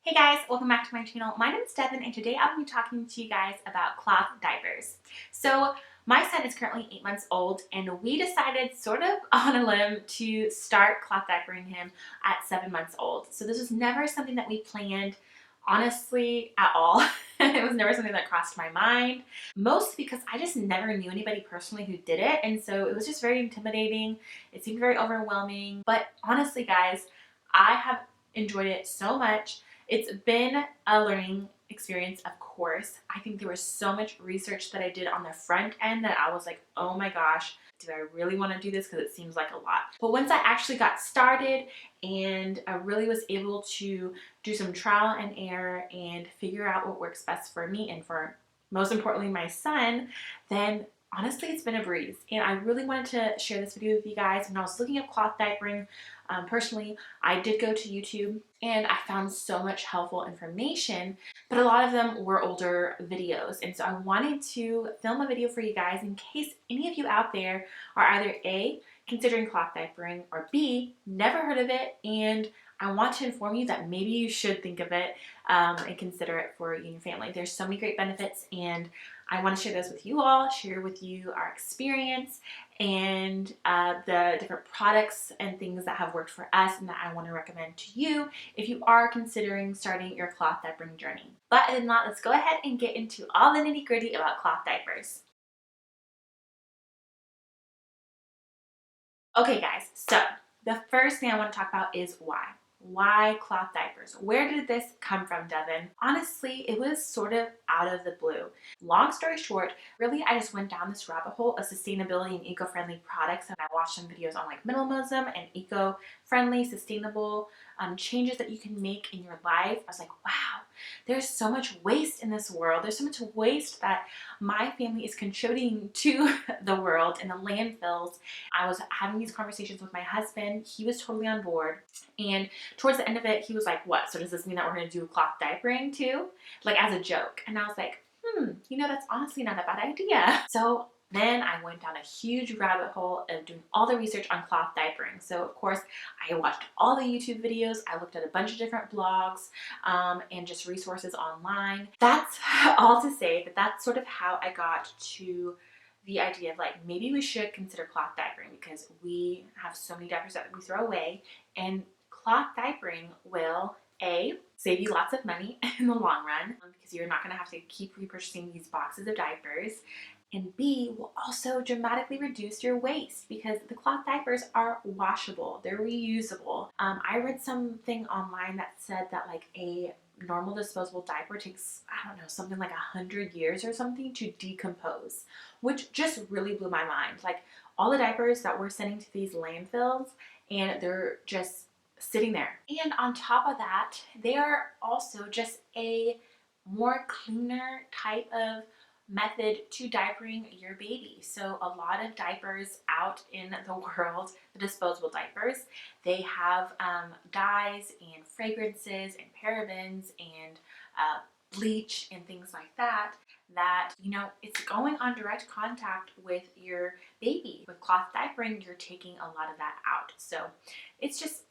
Hey guys, welcome back to my channel. My name is Devyn and today I'll be talking to you guys about cloth diapers. So my son is currently 8 months old and we decided sort of on a limb to start cloth diapering him at 7 months old. So this was never something that we planned honestly at all. It was never something that crossed my mind, mostly because I just never knew anybody personally who did it, and so it was just very intimidating. It seemed very overwhelming, but honestly guys, I have enjoyed it so much. It's been a learning experience, of course. I think there was so much research that I did on the front end that I was like, oh my gosh, do I really want to do this? Because it seems like a lot. But once I actually got started and I really was able to do some trial and error and figure out what works best for me and for, most importantly, my son, then honestly, it's been a breeze. And I really wanted to share this video with you guys. When I was looking at cloth diapering, personally, I did go to YouTube and I found so much helpful information, but a lot of them were older videos. And so I wanted to film a video for you guys in case any of you out there are either A, considering cloth diapering, or B, never heard of it, and I want to inform you that maybe you should think of it and consider it for you and your family. There's so many great benefits, and I want to share those with you all, share with you our experience and the different products and things that have worked for us and that I want to recommend to you if you are considering starting your cloth diapering journey. But other than that, let's go ahead and get into all the nitty gritty about cloth diapers. Okay guys, so the first thing I want to talk about is why. Why cloth diapers? Where did this come from, Devyn? Honestly, it was sort of out of the blue. Long story short, really I just went down this rabbit hole of sustainability and eco-friendly products, and I watched some videos on like minimalism and eco-friendly, sustainable changes that you can make in your life. I was like, wow, there's so much waste in this world. There's so much waste that my family is contributing to the world in the landfills. I was having these conversations with my husband. He was totally on board. And towards the end of it, he was like, what? So does this mean that we're going to do cloth diapering too? Like as a joke. And I was like, that's honestly not a bad idea. So then I went down a huge rabbit hole of doing all the research on cloth diapering. So of course, I watched all the YouTube videos. I looked at a bunch of different blogs and just resources online. That's all to say that that's sort of how I got to the idea of like, maybe we should consider cloth diapering because we have so many diapers that we throw away, and cloth diapering will A, save you lots of money in the long run because you're not going to have to keep repurchasing these boxes of diapers, and B, will also dramatically reduce your waste because the cloth diapers are washable, they're reusable. I read something online that said that like a normal disposable diaper takes, I don't know, something like 100 years or something to decompose, which just really blew my mind. Like all the diapers that we're sending to these landfills, and they're just sitting there. And on top of that, they are also just a more cleaner type of method to diapering your baby. So a lot of diapers out in the world, the disposable diapers, they have dyes and fragrances and parabens and bleach and things like that, it's going on direct contact with your baby. With cloth diapering, you're taking a lot of that out. So it's just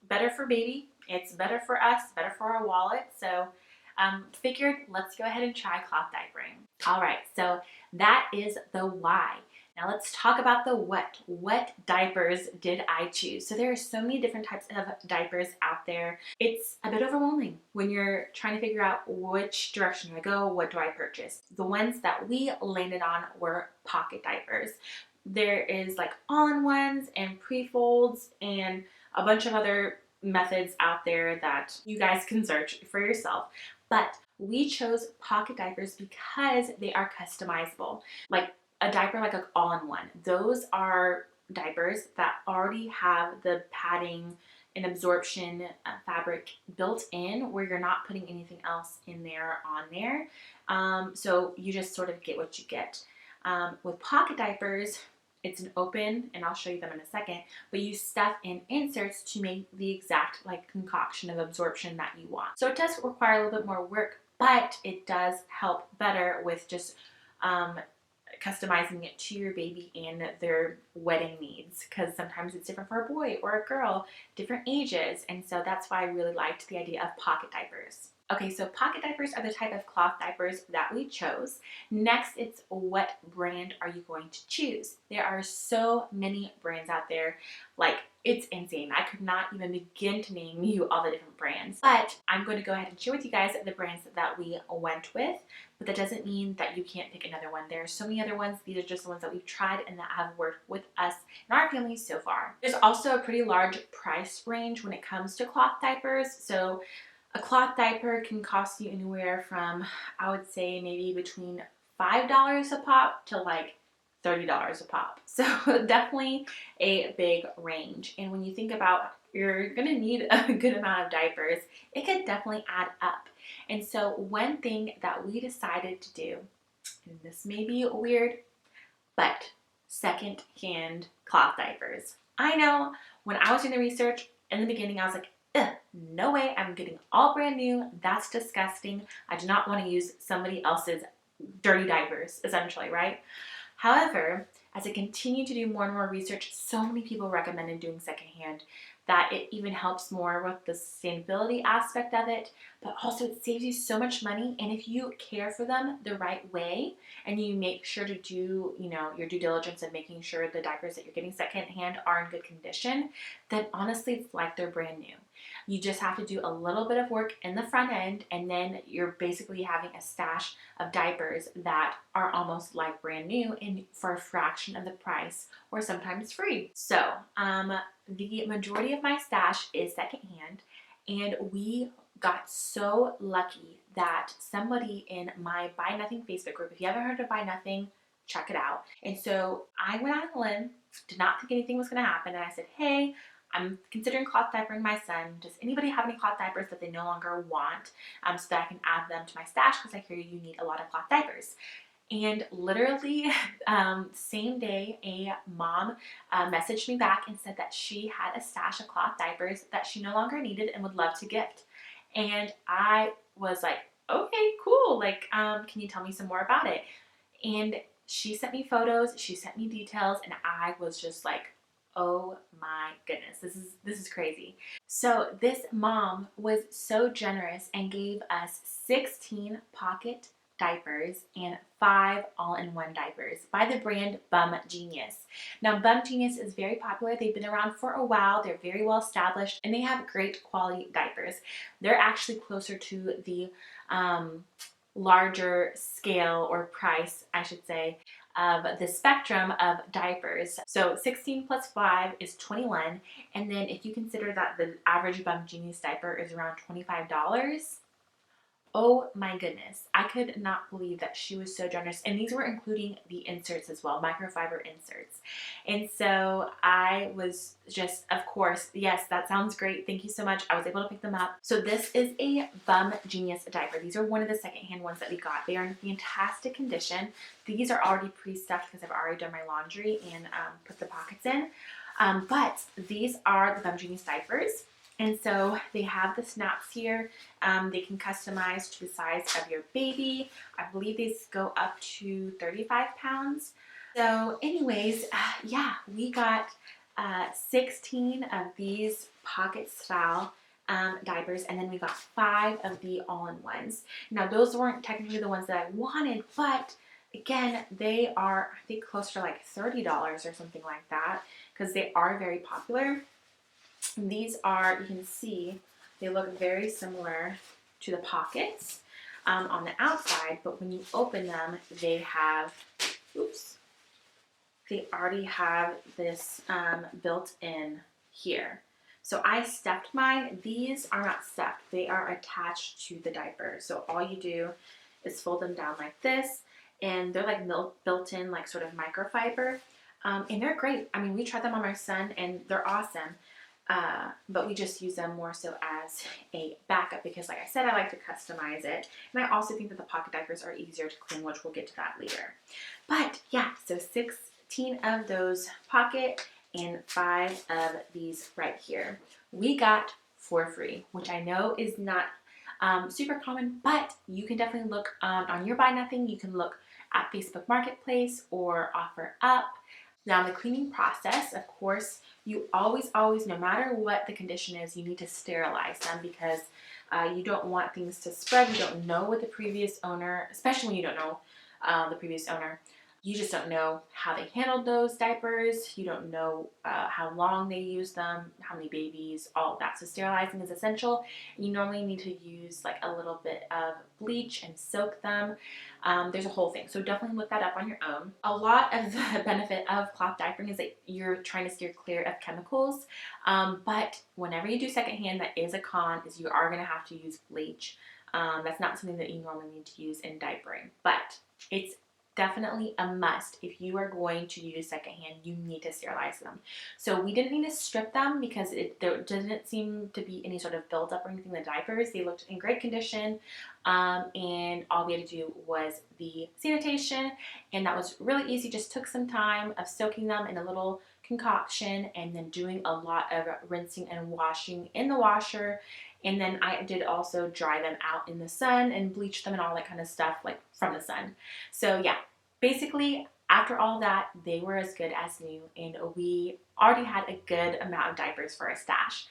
better for baby, it's better for us, better for our wallet. So figured let's go ahead and try cloth diapering. All right, so that is the why. Now let's talk about the what. What diapers did I choose? So there are so many different types of diapers out there. It's a bit overwhelming when you're trying to figure out which direction do I go, what do I purchase. The ones that we landed on were pocket diapers. There is like all-in-ones and pre-folds and a bunch of other methods out there that you guys can search for yourself. But we chose pocket diapers because they are customizable. Like a diaper like an all-in-one. Those are diapers that already have the padding and absorption fabric built in where you're not putting anything else in there on there. So you just sort of get what you get. With pocket diapers, it's an open, and I'll show you them in a second, but you stuff in inserts to make the exact like concoction of absorption that you want. So it does require a little bit more work, but it does help better with just customizing it to your baby and their wedding needs, because sometimes it's different for a boy or a girl, different ages, and so that's why I really liked the idea of pocket diapers. Okay, so pocket diapers are the type of cloth diapers that we chose. Next, it's what brand are you going to choose? There are so many brands out there, like it's insane. I could not even begin to name you all the different brands, but I'm going to go ahead and share with you guys the brands that we went with, but that doesn't mean that you can't pick another one. There are so many other ones. These are just the ones that we've tried and that have worked with us and our family so far. There's also a pretty large price range when it comes to cloth diapers. So a cloth diaper can cost you anywhere from, I would say, maybe between $5 a pop to like $30 a pop. So definitely a big range. And when you think about you're going to need a good amount of diapers, it could definitely add up. And so one thing that we decided to do, and this may be weird, but second-hand cloth diapers. I know when I was doing the research in the beginning, I was like, no way, I'm getting all brand new. That's disgusting. I do not want to use somebody else's dirty diapers, essentially, right? However, as I continue to do more and more research, so many people recommended doing secondhand that it even helps more with the sustainability aspect of it, but also it saves you so much money. And if you care for them the right way and you make sure to do, your due diligence and making sure the diapers that you're getting secondhand are in good condition, then honestly, it's like they're brand new. You just have to do a little bit of work in the front end, and then you're basically having a stash of diapers that are almost like brand new and for a fraction of the price or sometimes free. So the majority of my stash is secondhand, and we got so lucky that somebody in my Buy Nothing Facebook group, if you haven't heard of Buy Nothing, check it out. And so I went on a limb, did not think anything was going to happen, and I said, hey, I'm considering cloth diapering my son. Does anybody have any cloth diapers that they no longer want, so that I can add them to my stash, because I hear you need a lot of cloth diapers? And literally same day, a mom messaged me back and said that she had a stash of cloth diapers that she no longer needed and would love to gift. And I was like, okay, cool. Like, can you tell me some more about it? And she sent me photos, she sent me details, and I was just like, oh my goodness, this is crazy. So this mom was so generous and gave us 16 pocket diapers and 5 all-in-one diapers by the brand Bum Genius. Now, Bum Genius is very popular. They've been around for a while. They're very well established, and they have great quality diapers. They're actually closer to the larger scale or price, I should say, of the spectrum of diapers. So 16 plus 5 is 21, and then if you consider that the average Bum Genius diaper is around $25, oh my goodness, I could not believe that she was so generous. And these were including the inserts as well, microfiber inserts. And so I was just, of course, yes, that sounds great. Thank you so much. I was able to pick them up. So this is a Bum Genius diaper. These are one of the secondhand ones that we got. They are in fantastic condition. These are already pre-stuffed because I've already done my laundry and put the pockets in. But these are the Bum Genius diapers. And so they have the snaps here. They can customize to the size of your baby. I believe these go up to 35 pounds. So anyways, yeah, we got 16 of these pocket style diapers, and then we got 5 of the all-in-ones. Now those weren't technically the ones that I wanted, but again, they are, I think, close to like $30 or something like that, because they are very popular. These are, you can see, they look very similar to the pockets on the outside, but when you open them, they have, oops, they already have this built in here. So I stuffed mine. These are not stuffed. They are attached to the diaper. So all you do is fold them down like this, and they're like built in, like sort of microfiber, and they're great. I mean, we tried them on my son, and they're awesome. But we just use them more so as a backup because, like I said, I like to customize it. And I also think that the pocket diapers are easier to clean, which we'll get to that later. But yeah, so 16 of those pocket and 5 of these right here we got for free, which I know is not super common, but you can definitely look on your Buy Nothing. You can look at Facebook Marketplace or OfferUp. Now, in the cleaning process, of course, you always, no matter what the condition is, you need to sterilize them because you don't want things to spread. You don't know what the previous owner, especially when you don't know the previous owner, you just don't know how they handled those diapers. You don't know how long they used them, how many babies, all of that. So sterilizing is essential. You normally need to use like a little bit of bleach and soak them. There's a whole thing. So definitely look that up on your own. A lot of the benefit of cloth diapering is that you're trying to steer clear of chemicals. But whenever you do secondhand, that is a con, is you are going to have to use bleach. That's not something that you normally need to use in diapering, but it's definitely a must. If you are going to use secondhand, you need to sterilize them. So we didn't need to strip them because there didn't seem to be any sort of buildup or anything in the diapers. They looked in great condition, and all we had to do was the sanitation, and that was really easy. Just took some time of soaking them in a little concoction and then doing a lot of rinsing and washing in the washer. And then I did also dry them out in the sun and bleach them and all that kind of stuff, like from the sun. So yeah, basically after all that, they were as good as new, and we already had a good amount of diapers for our stash.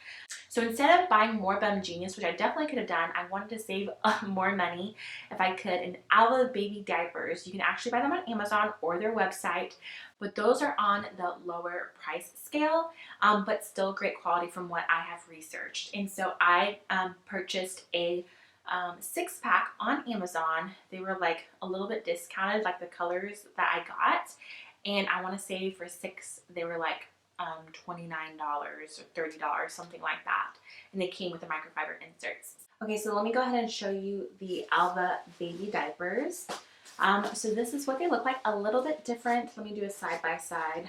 So instead of buying more Bum Genius, which I definitely could have done, I wanted to save more money if I could. And Alva baby diapers, you can actually buy them on Amazon or their website, but those are on the lower price scale, but still great quality from what I have researched. And so I purchased a 6-pack on Amazon. They were like a little bit discounted, like the colors that I got, and I want to say for 6 they were like $29 or $30, something like that, and they came with the microfiber inserts. Okay, so let me go ahead and show you the Alva baby diapers. So this is what they look like, a little bit different. Let me do a side by side.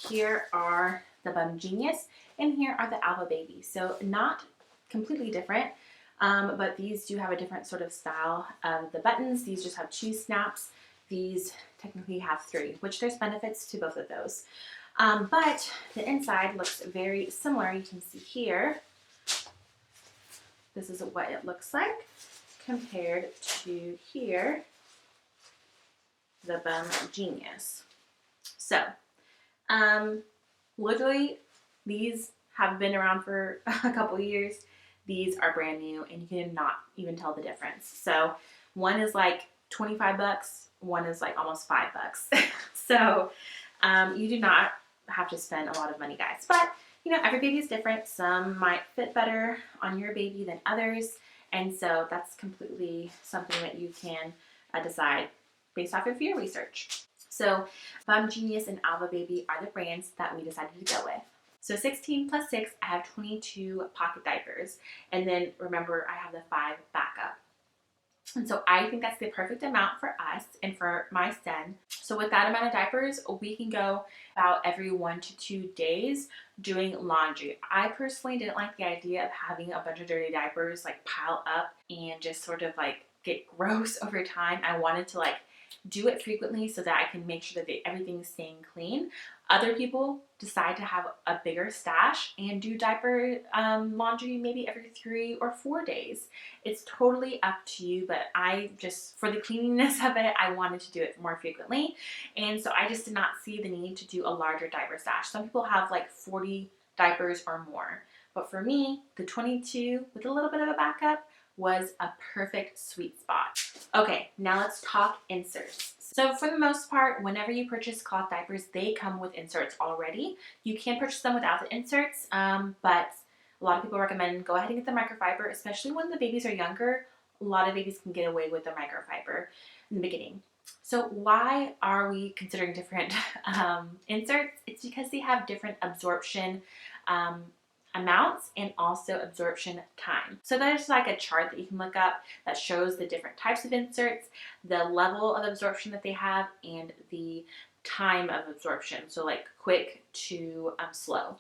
Here are the Bum Genius, and here are the Alva baby. So not completely different, but these do have a different sort of style of the buttons. These just have 2 snaps. These technically have 3, which there's benefits to both of those. But the inside looks very similar. You can see here, this is what it looks like compared to here, the Bum Genius. So, literally, these have been around for a couple years. These are brand new, and you cannot even tell the difference. So, one is like 25 bucks, one is like almost $5. So, you do not have to spend a lot of money, guys. But, you know, every baby is different. Some might fit better on your baby than others. And so that's completely something that you can decide based off of your research. So Bum Genius and Alva Baby are the brands that we decided to go with. So 16 plus 6, I have 22 pocket diapers. And then remember, I have the 5 backup. And so I think that's the perfect amount for us and for my son. So with that amount of diapers, we can go about every 1 to 2 days doing laundry. I personally didn't like the idea of having a bunch of dirty diapers like pile up and just sort of like get gross over time. I wanted to like do it frequently so that I can make sure that everything's staying clean. Other people decide to have a bigger stash and do diaper laundry maybe every 3 or 4 days. It's totally up to you, but I just, for the cleanliness of it, I wanted to do it more frequently. And so I just did not see the need to do a larger diaper stash. Some people have like 40 diapers or more. But for me, the 22 with a little bit of a backup was a perfect sweet spot. Okay, now let's talk inserts. So for the most part, whenever you purchase cloth diapers, they come with inserts already. You can purchase them without the inserts, but a lot of people recommend go ahead and get the microfiber, especially when the babies are younger. A lot of babies can get away with the microfiber in the beginning. So why are we considering different inserts? It's because they have different absorption amounts and also absorption time. So there's like a chart that you can look up that shows the different types of inserts, the level of absorption that they have, and the time of absorption. So like quick to slow.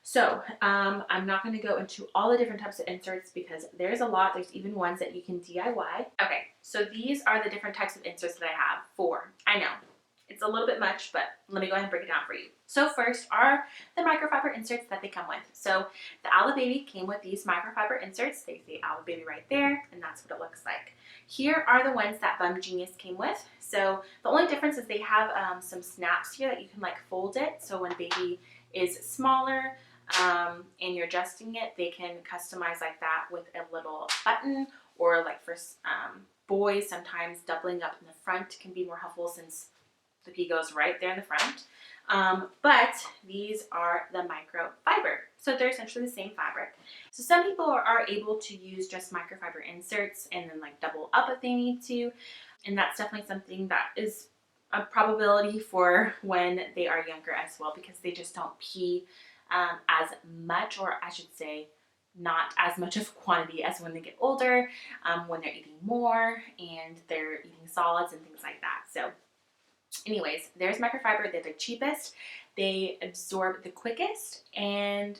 So I'm not going to go into all the different types of inserts because there's a lot. There's even ones that you can DIY. Okay, so these are the different types of inserts that I have. 4. I know. It's a little bit much, but let me go ahead and break it down for you. So first are the microfiber inserts that they come with. So the Aloe Baby came with these microfiber inserts. They say Aloe Baby right there, and that's what it looks like. Here are the ones that Bum Genius came with. So the only difference is they have some snaps here that you can like fold it. So when baby is smaller and you're adjusting it, they can customize like that with a little button, or like for boys, sometimes doubling up in the front can be more helpful since the pee goes right there in the front. But these are the microfiber. So they're essentially the same fabric. So some people are able to use just microfiber inserts and then like double up if they need to. And that's definitely something that is a probability for when they are younger as well, because they just don't pee as much, or I should say not as much of quantity as when they get older, when they're eating more and they're eating solids and things like that. So anyways, there's microfiber. They're the cheapest, they absorb the quickest, and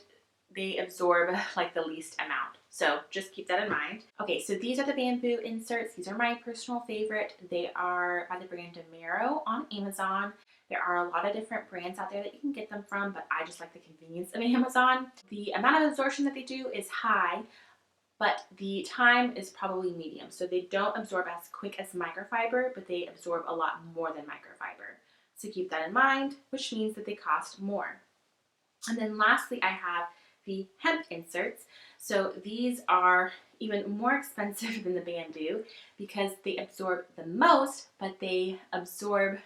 they absorb like the least amount. So just keep that in mind. Okay, so these are the bamboo inserts. These are my personal favorite. They are by the brand Demero on Amazon. There are a lot of different brands out there that you can get them from, but I just like the convenience of Amazon. The amount of absorption that they do is high, but the time is probably medium. So they don't absorb as quick as microfiber, but they absorb a lot more than microfiber. So keep that in mind, which means that they cost more. And then lastly, I have the hemp inserts. So these are even more expensive than the bamboo because they absorb the most, but they absorb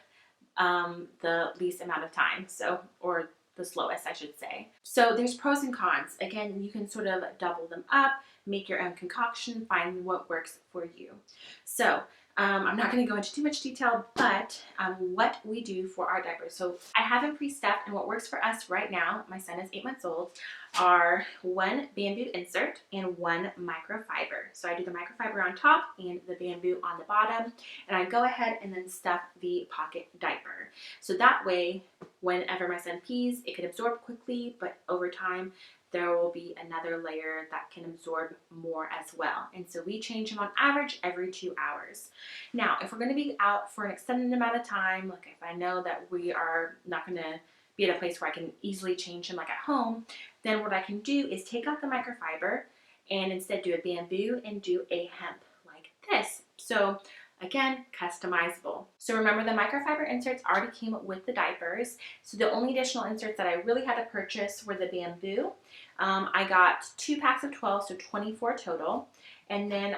the least amount of time. So, or the slowest, I should say. So there's pros and cons. Again, you can sort of double them up, make your own concoction, find what works for you. So I'm not going to go into too much detail, but what we do for our diapers. So I have them pre-stuffed, and what works for us right now, my son is 8 months old, are 1 bamboo insert and 1 microfiber. So I do the microfiber on top and the bamboo on the bottom, and I go ahead and then stuff the pocket diaper. So that way, whenever my son pees, it can absorb quickly, but over time, there will be another layer that can absorb more as well. And so we change them on average every 2 hours. Now, if we're going to be out for an extended amount of time, like if I know that we are not going to be at a place where I can easily change them like at home, then what I can do is take out the microfiber and instead do a bamboo and do a hemp like this. So again, customizable. So remember, the microfiber inserts already came with the diapers. So the only additional inserts that I really had to purchase were the bamboo. I got 2 packs of 12, so 24 total. And then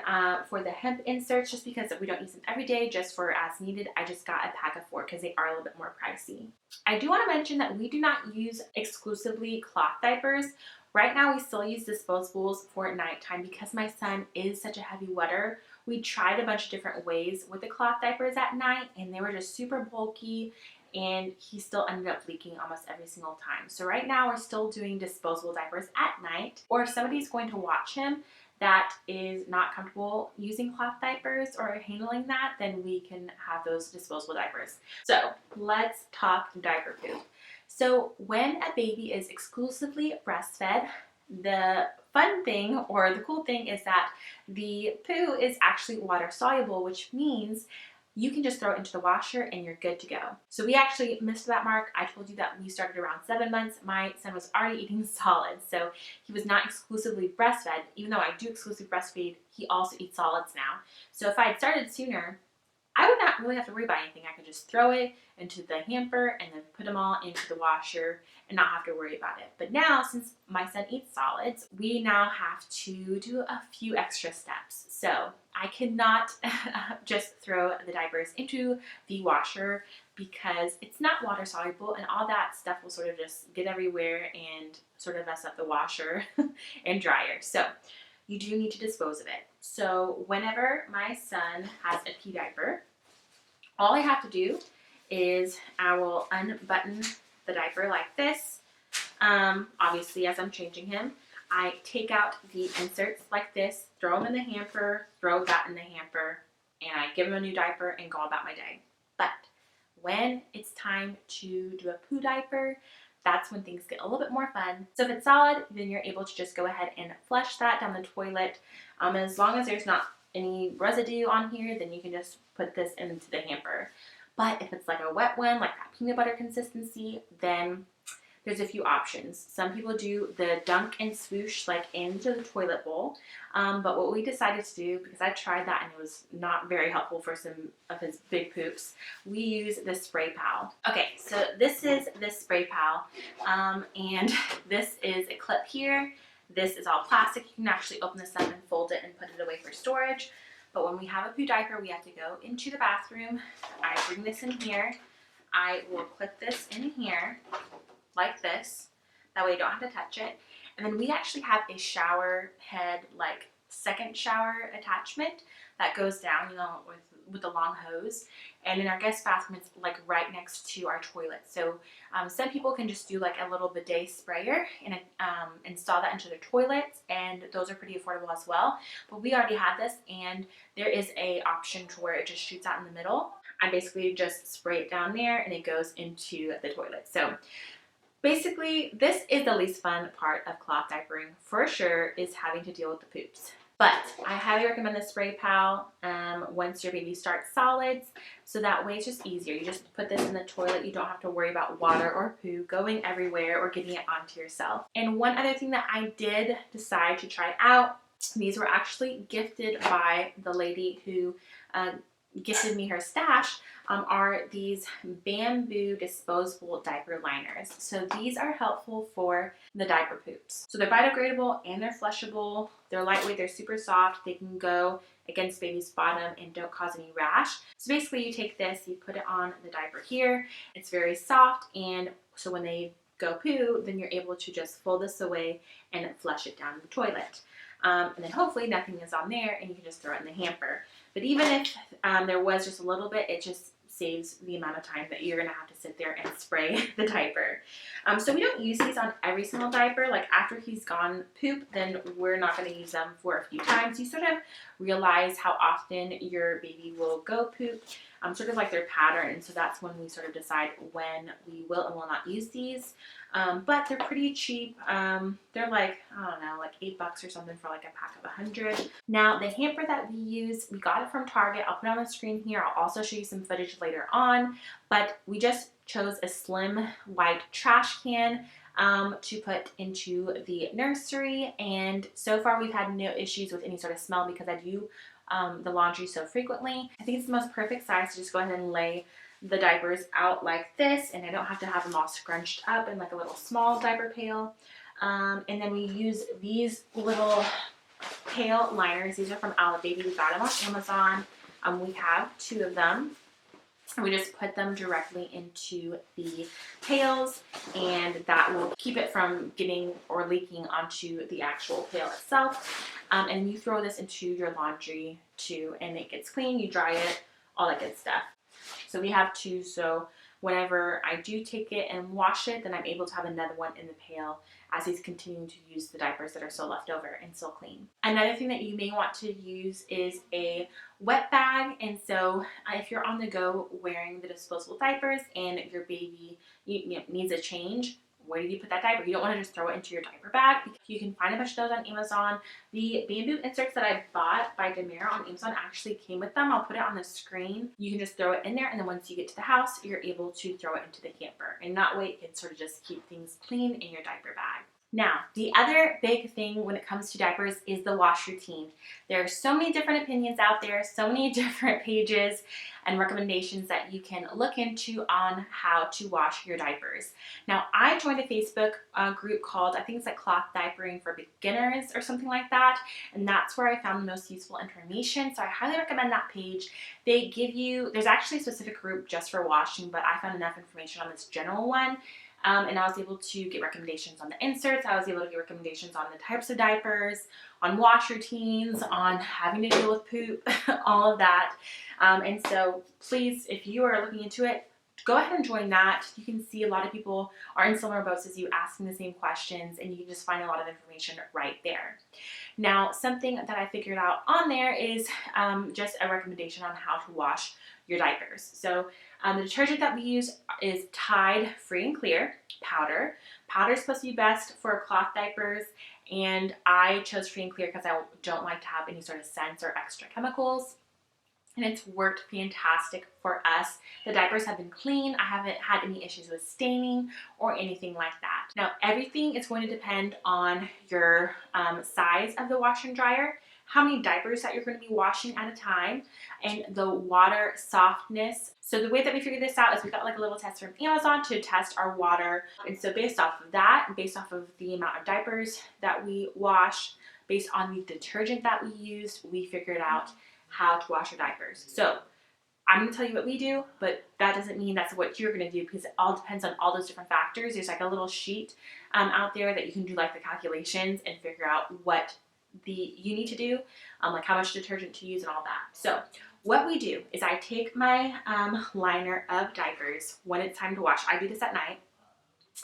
for the hemp inserts, just because we don't use them every day, just for as needed, I just got a pack of 4 because they are a little bit more pricey. I do want to mention that we do not use exclusively cloth diapers. Right now, we still use disposables for nighttime because my son is such a heavy wetter. We tried a bunch of different ways with the cloth diapers at night, and they were just super bulky, and he still ended up leaking almost every single time. So right now, we're still doing disposable diapers at night, or if somebody's going to watch him that is not comfortable using cloth diapers or handling that, then we can have those disposable diapers. So let's talk diaper poop. So when a baby is exclusively breastfed, the fun thing or the cool thing is that the poo is actually water soluble, which means you can just throw it into the washer and you're good to go. So we actually missed that mark. I told you that we started around 7 months. My son was already eating solids, so he was not exclusively breastfed. Even though I do exclusively breastfeed, he also eats solids now. So if I had started sooner, I would not really have to worry about anything. I could just throw it into the hamper and then put them all into the washer and not have to worry about it. But now, since my son eats solids, we now have to do a few extra steps. So I cannot just throw the diapers into the washer because it's not water soluble, and all that stuff will sort of just get everywhere and sort of mess up the washer and dryer. So you do need to dispose of it. So whenever my son has a pee diaper, all I have to do is I will unbutton the diaper like this. Obviously, as I'm changing him, I take out the inserts like this, throw them in the hamper, throw that in the hamper, and I give him a new diaper and go about my day. But when it's time to do a poo diaper, that's when things get a little bit more fun. So if it's solid, then you're able to just go ahead and flush that down the toilet. As long as there's not any residue on here, then you can just put this into the hamper. But if it's like a wet one, like that peanut butter consistency, then there's a few options. Some people do the dunk and swoosh like into the toilet bowl. But what we decided to do, because I tried that and it was not very helpful for some of his big poops, we use the spray pal. Okay, so this is the spray pal. And this is a clip here. This is all plastic. You can actually open this up and fold it and put it away for storage. But when we have a poo diaper, we have to go into the bathroom. I bring this in here. I will clip this in here like this. That way you don't have to touch it. And then we actually have a shower head, like second shower attachment that goes down, you know, with the long hose. And in our guest bathroom, it's like right next to our toilet. So some people can just do like a little bidet sprayer and install that into their toilets, and those are pretty affordable as well. But we already had this, and there is a option to where it just shoots out in the middle. I basically just spray it down there and it goes into the toilet. So basically, this is the least fun part of cloth diapering for sure, is having to deal with the poops. But I highly recommend the spray pal once your baby starts solids, so that way it's just easier. You just put this in the toilet. You don't have to worry about water or poo going everywhere or getting it onto yourself. And one other thing that I did decide to try out, these were actually gifted by the lady who gifted me her stash, are these bamboo disposable diaper liners. So these are helpful for the diaper poops. So they're biodegradable and they're flushable. They're lightweight, they're super soft. They can go against baby's bottom and don't cause any rash. So basically you take this, you put it on the diaper here. It's very soft, and so when they go poo, then you're able to just fold this away and flush it down the toilet. And then hopefully nothing is on there and you can just throw it in the hamper. But even if there was just a little bit, it just saves the amount of time that you're going to have to sit there and spray the diaper. So we don't use these on every single diaper. Like after he's gone poop, then we're not going to use them for a few times. You sort of realize how often your baby will go poop, sort of like their pattern. And so that's when we sort of decide when we will and will not use these. But they're pretty cheap. They're like, I don't know, like $8 or something for like a pack of 100. Now the hamper that we use, we got it from Target. I'll put it on the screen here. I'll also show you some footage later on, but we just chose a slim white trash can to put into the nursery. And so far we've had no issues with any sort of smell because I do the laundry so frequently. I think it's the most perfect size to just go ahead and lay the diapers out like this, and I don't have to have them all scrunched up in like a little small diaper pail. And then we use these little pail liners. These are from Baby. We got them on Amazon. We have 2 of them. We just put them directly into the pails, and that will keep it from getting or leaking onto the actual pail itself. And you throw this into your laundry too, and it gets clean, you dry it, all that good stuff. So we have 2, so whenever I do take it and wash it, then I'm able to have another one in the pail as he's continuing to use the diapers that are still left over and still clean. Another thing that you may want to use is a wet bag. And so if you're on the go wearing the disposable diapers and your baby needs a change, where do you put that diaper? You don't want to just throw it into your diaper bag. You can find a bunch of those on Amazon. The bamboo inserts that I bought by Diaper on Amazon actually came with them. I'll put it on the screen. You can just throw it in there, and then once you get to the house, you're able to throw it into the hamper. And that way, it can sort of just keep things clean in your diaper bag. Now, the other big thing when it comes to diapers is the wash routine. There are so many different opinions out there, so many different pages and recommendations that you can look into on how to wash your diapers. Now, I joined a Facebook group called, I think it's like Cloth Diapering for Beginners or something like that, and that's where I found the most useful information, so I highly recommend that page. They give you, there's actually a specific group just for washing, but I found enough information on this general one. And I was able to get recommendations on the inserts. I was able to get recommendations on the types of diapers, on wash routines, on having to deal with poop, all of that. And so please, if you are looking into it, go ahead and join that. You can see a lot of people are in similar boats as you, asking the same questions, and you can just find a lot of information right there. Now, something that I figured out on there is just a recommendation on how to wash your diapers. So the detergent that we use is Tide Free and Clear powder. Powder is supposed to be best for cloth diapers, and I chose Free and Clear because I don't like to have any sort of scents or extra chemicals. and it's worked fantastic for us. The diapers have been clean. I haven't had any issues with staining or anything like that. Now, everything is going to depend on your size of the washer and dryer, how many diapers that you're going to be washing at a time, and the water softness. So the way that we figured this out is we got like a little test from Amazon to test our water. And so based off of that, based off of the amount of diapers that we wash, based on the detergent that we used, we figured out how to wash your diapers. So I'm going to tell you what we do, but that doesn't mean that's what you're going to do, because it all depends on all those different factors. There's like a little sheet out there that you can do like the calculations and figure out what you need to do, like how much detergent to use and all that. So what we do is I take my liner of diapers when it's time to wash. I do this at night,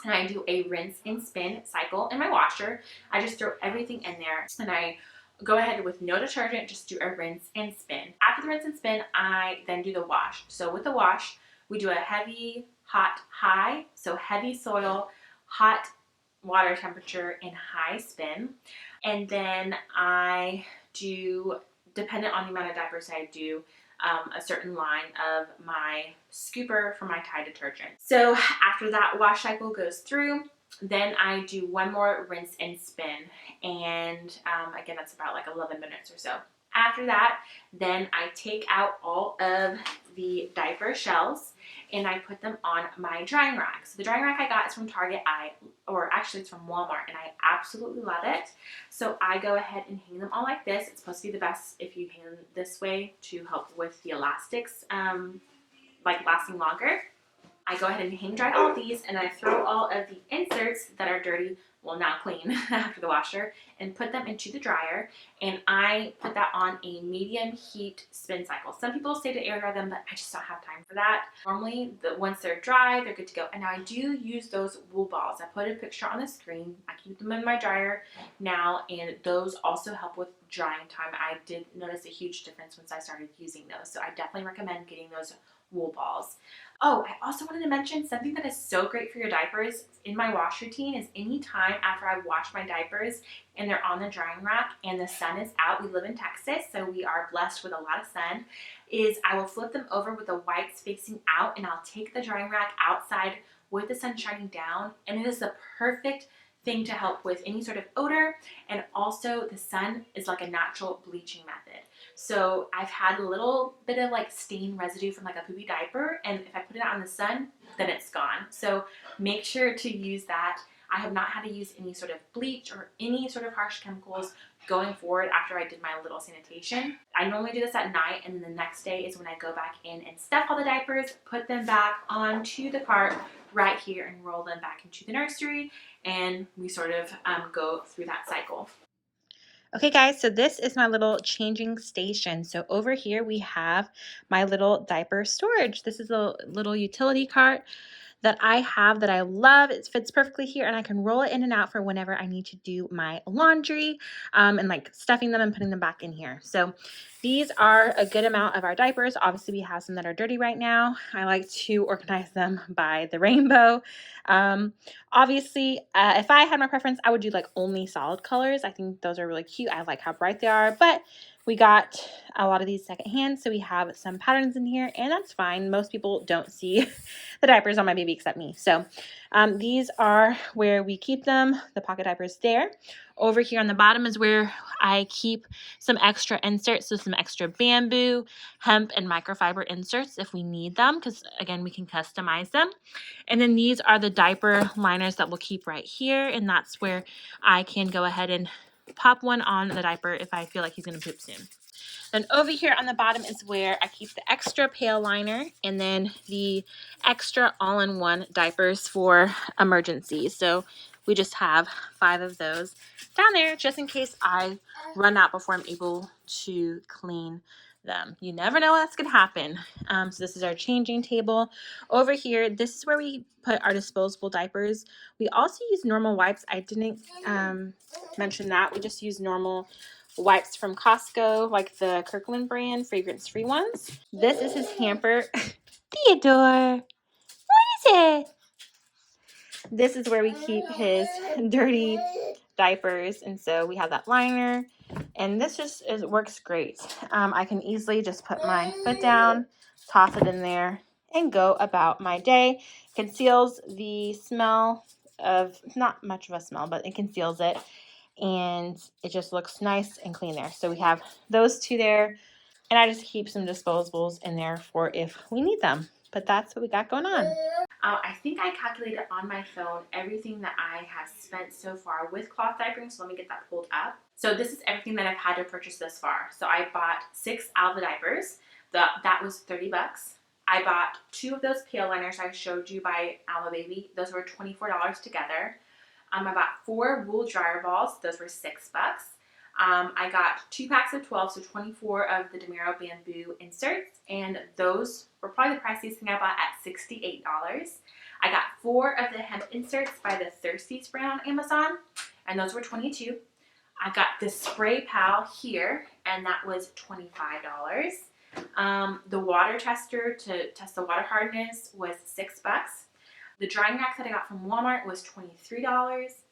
and I do a rinse and spin cycle in my washer. I just throw everything in there, and I go ahead with no detergent, just do a rinse and spin. After the rinse and spin, I then do the wash. So with the wash, we do a heavy, hot, high. So heavy soil, hot water temperature, and high spin. And then I do, dependent on the amount of diapers I do, a certain line of my scooper for my Tide detergent. So after that wash cycle goes through, then I do one more rinse and spin, and again, that's about like 11 minutes or so. After that, then I take out all of the diaper shells and I put them on my drying rack. So the drying rack I got is from Target, or actually it's from Walmart, and I absolutely love it. So I go ahead and hang them all like this. It's supposed to be the best if you hang them this way to help with the elastics like lasting longer. I go ahead and hang dry all of these, and I throw all of the inserts that are dirty, well, not clean after the washer, and put them into the dryer, and I put that on a medium heat spin cycle. Some people say to air dry them, but I just don't have time for that. Normally, once they're dry, they're good to go. And now I do use those wool balls. I put a picture on the screen. I keep them in my dryer now, and those also help with drying time. I did notice a huge difference once I started using those, so I definitely recommend getting those wool balls. Oh, I also wanted to mention something that is so great for your diapers in my wash routine is anytime after I wash my diapers and they're on the drying rack and the sun is out, we live in Texas, so we are blessed with a lot of sun, is I will flip them over with the whites facing out, and I'll take the drying rack outside with the sun shining down, and it is the perfect thing to help with any sort of odor, and also the sun is like a natural bleaching method. So I've had a little bit of like stain residue from like a poopy diaper, and if I put it out in the sun, then it's gone. So make sure to use that. I have not had to use any sort of bleach or any sort of harsh chemicals going forward after I did my little sanitation. I normally do this at night, and then the next day is when I go back in and stuff all the diapers, put them back onto the cart right here, and roll them back into the nursery, and we sort of go through that cycle. Okay guys, so this is my little changing station. So over here we have my little diaper storage. This is a little utility cart that I have that I love. It fits perfectly here, and I can roll it in and out for whenever I need to do my laundry and like stuffing them and putting them back in here. So these are a good amount of our diapers. Obviously we have some that are dirty right now. I like to organize them by the rainbow. Obviously, if I had my preference, I would do like only solid colors. I think those are really cute. I like how bright they are, but we got a lot of these secondhand, so we have some patterns in here, and that's fine. Most people don't see the diapers on my baby except me. So these are where we keep them, the pocket diapers there. Over here on the bottom is where I keep some extra inserts, so some extra bamboo, hemp, and microfiber inserts if we need them, because again, we can customize them. And then these are the diaper liners that we'll keep right here, and that's where I can go ahead and pop one on the diaper if I feel like he's going to poop soon. Then over here on the bottom is where I keep the extra pail liner, and then the extra all-in-one diapers for emergencies. So we just have 5 of those down there just in case I run out before I'm able to clean them. You never know what's going to happen. So this is our changing table. Over here, this is where we put our disposable diapers. We also use normal wipes. I didn't mention that. We just use normal wipes from Costco, like the Kirkland brand, fragrance-free ones. This is his hamper. Theodore, what is it? This is where we keep his dirty diapers, and so we have that liner And this just works great. I can easily just put my foot down, toss it in there, and go about my day. Conceals the smell of, not much of a smell, but it conceals it. And it just looks nice and clean there. So we have those two there. And I just keep some disposables in there for if we need them. But that's what we got going on. I think I calculated on my phone everything that I have spent so far with cloth diapering, so let me get that pulled up. So this is everything that I've had to purchase thus far. So I bought 6 Alva diapers. That was 30 bucks. I bought 2 of those pail liners I showed you by Alva Baby. Those were $24 together. I bought 4 wool dryer balls. Those were 6 bucks. I got 2 packs of 12, so 24 of the Demiro bamboo inserts, and those were probably the priciest thing I bought at $68. I got 4 of the hemp inserts by the Thirsties brand on Amazon, and those were $22. I got the spray pal here, and that was $25. The water tester to test the water hardness was 6 bucks. The drying rack that I got from Walmart was $23.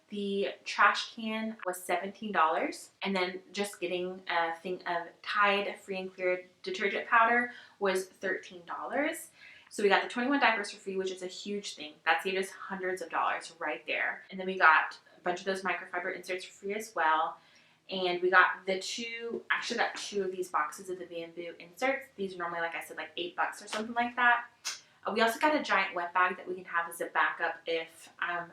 The trash can was $17. And then just getting a thing of Tide free and clear detergent powder was $13. So we got the 21 diapers for free, which is a huge thing. That saved us hundreds of dollars right there. And then we got a bunch of those microfiber inserts for free as well. And we got actually got 2 of these boxes of the bamboo inserts. These are normally, like I said, like 8 bucks or something like that. We also got a giant wet bag that we can have as a backup if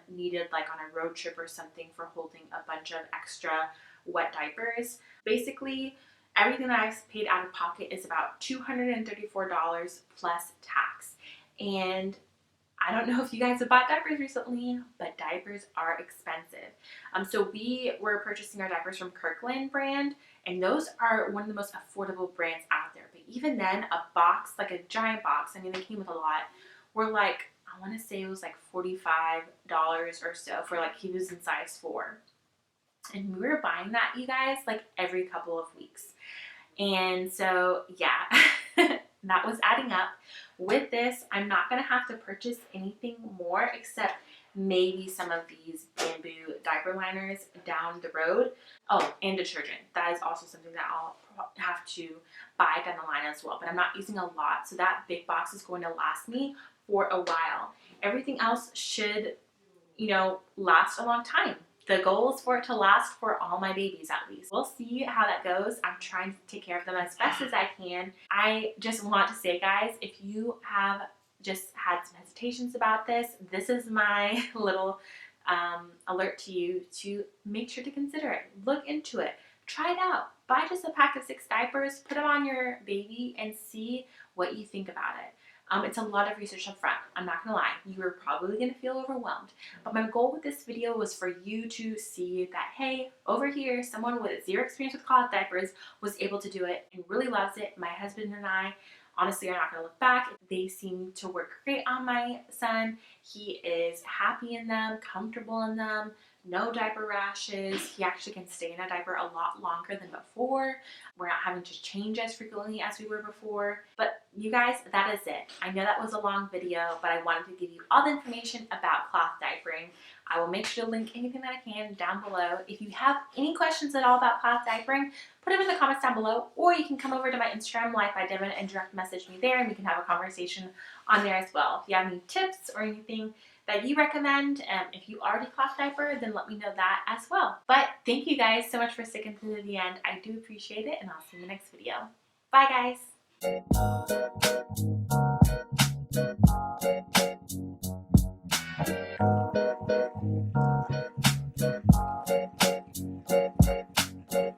needed, like on a road trip or something, for holding a bunch of extra wet diapers. Basically, everything that I've paid out of pocket is about $234 plus tax. And I don't know if you guys have bought diapers recently, but diapers are expensive. So we were purchasing our diapers from Kirkland brand, and those are one of the most affordable brands out there. But even then, a box, like a giant box, I mean, they came with a lot, were like, I want to say it was like $45 or so for like he was in size 4. And we were buying that, you guys, like every couple of weeks. And so, yeah, that was adding up. With this, I'm not going to have to purchase anything more except maybe some of these bamboo diaper liners down the road. Oh, and detergent. That is also something that I'll have to buy down the line as well. But I'm not using a lot, so that big box is going to last me for a while. Everything else should, last a long time. The goal is for it to last for all my babies at least. We'll see how that goes. I'm trying to take care of them as best as I can. I just want to say, guys, if you have just had some hesitations about this, this is my little alert to you to make sure to consider it. Look into it. Try it out. Buy just a pack of 6 diapers, put them on your baby, and see what you think about it. It's a lot of research up front. I'm not gonna lie, you are probably gonna feel overwhelmed. But my goal with this video was for you to see that, hey, over here, someone with 0 experience with cloth diapers was able to do it and really loves it. My husband and I, honestly, are not gonna look back. They seem to work great on my son. He is happy in them, comfortable in them, no diaper rashes. He actually can stay in a diaper a lot longer than before. We're not having to change as frequently as we were before. But you guys, that is it. I know that was a long video, but I wanted to give you all the information about cloth diapering. I will make sure to link anything that I can down below. If you have any questions at all about cloth diapering, put them in the comments down below, or you can come over to my Instagram, Life by Devyn, and direct message me there, and we can have a conversation on there as well. If you have any tips or anything that you recommend, if you already cloth diaper, then let me know that as well. But thank you guys so much for sticking through to the end. I do appreciate it, and I'll see you in the next video. Bye, guys.